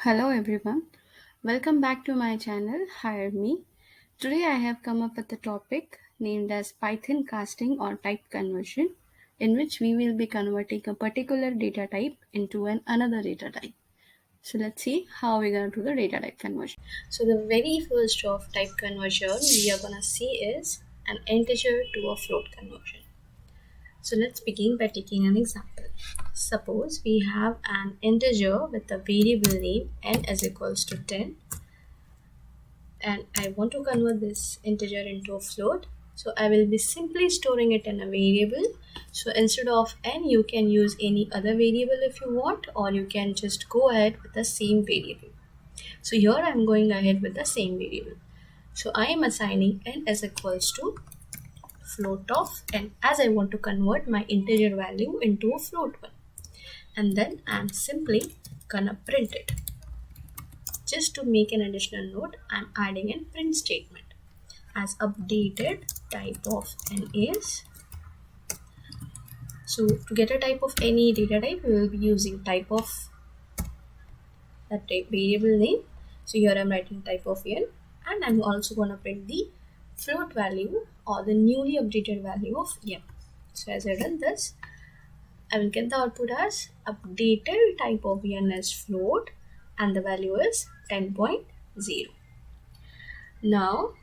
Hello everyone, welcome back to my channel Hire Me. Today I have come up with a topic named as Python casting or type conversion, in which we will be converting a particular data type into another data type. So let's see how we're going to do the data type conversion. So the very first of type conversion we are going to see is an integer to a float conversion. So let's begin by taking an example. Suppose we have an integer with a variable name n is equals to 10, and I want to convert this integer into a float. So I will be simply storing it in a variable. So instead of n, you can use any other variable if you want, or you can just go ahead with the same variable. So here I'm going ahead with the same variable. So I am assigning n is equals to float of n, as I want to convert my integer value into a float one. And then I'm simply gonna print it. Just to make an additional note, I'm adding a print statement as updated type of n is. So to get a type of any data type, we will be using type of that type variable name. So here I'm writing type of n, and I'm also going to print the float value or the newly updated value of n. So as I run this, I will get the output as updated type of n as float, and the value is 10.0. Now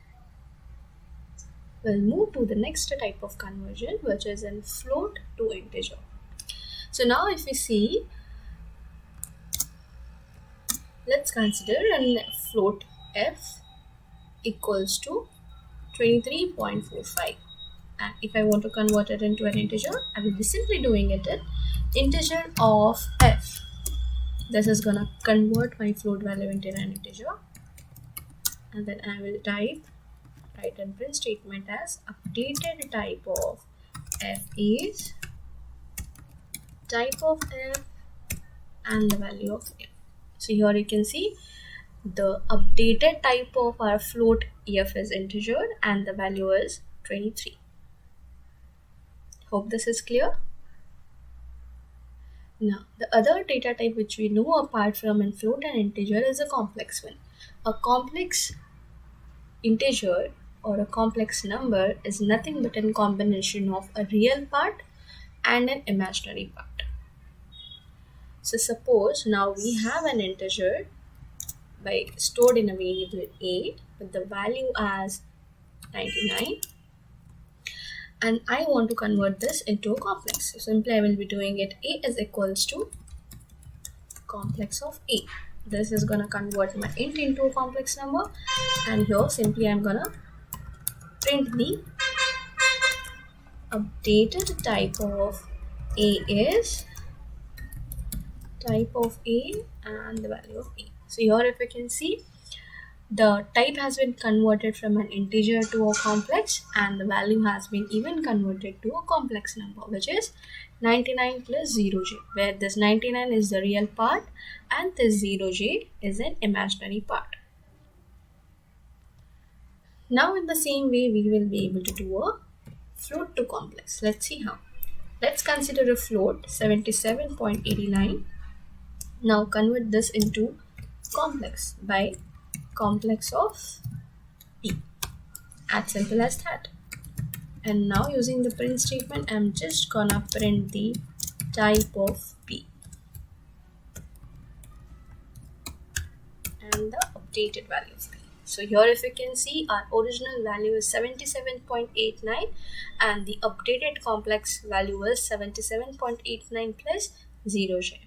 we'll move to the next type of conversion, which is in float to integer. So now if we see, let's consider a float f equals to 23.45, and if I want to convert it into an integer, I will be simply doing it in integer of f. This is gonna convert my float value into an integer, and then I will write a print statement as updated type of f is type of f and the value of f. So here you can see the updated type of our float f is integer and the value is 23. Hope this is clear. Now the other data type which we know apart from in float and integer is a complex one. A complex integer or a complex number is nothing but a combination of a real part and an imaginary part. So suppose now we have an integer stored in a variable a with the value as 99, and I want to convert this into a complex. So simply I will be doing it a is equals to complex of a. This is gonna convert my int into a complex number, and here simply I'm gonna print the updated type of a is type of a and the value of a. So here if you can see, the type has been converted from an integer to a complex, and the value has been even converted to a complex number, which is 99 plus 0j, where this 99 is the real part and this 0j is an imaginary part. Now in the same way we will be able to do a float to complex. Let's see how. Let's consider a float 77.89. Now convert this into complex by complex of p. As simple as that. And now using the print statement, I'm just gonna print the type of p and the updated value of p. So here if you can see, our original value is 77.89 and the updated complex value is 77.89 plus 0j.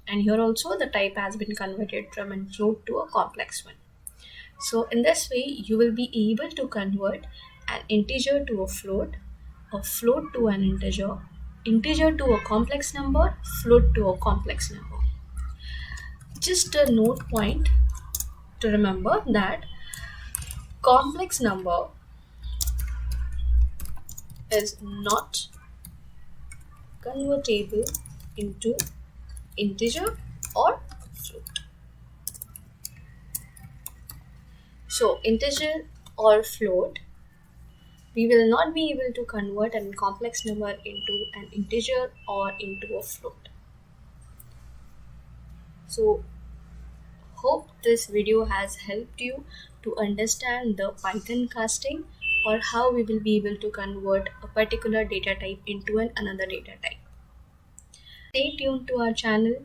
And here also the type has been converted from a float to a complex one. So in this way you will be able to convert an integer to a float to an integer to a complex number, float to a complex number. Just a note point to remember that complex number is not convertible into integer or float. So integer or float, we will not be able to convert a complex number into an integer or into a float. So hope this video has helped you to understand the Python casting or how we will be able to convert a particular data type into another data type. Stay tuned to our channel.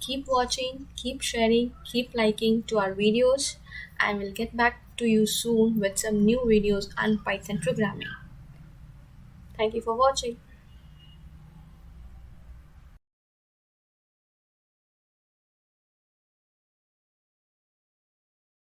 Keep watching, keep sharing, keep liking to our videos, and we'll get back to you soon with some new videos on Python programming. Thank you for watching.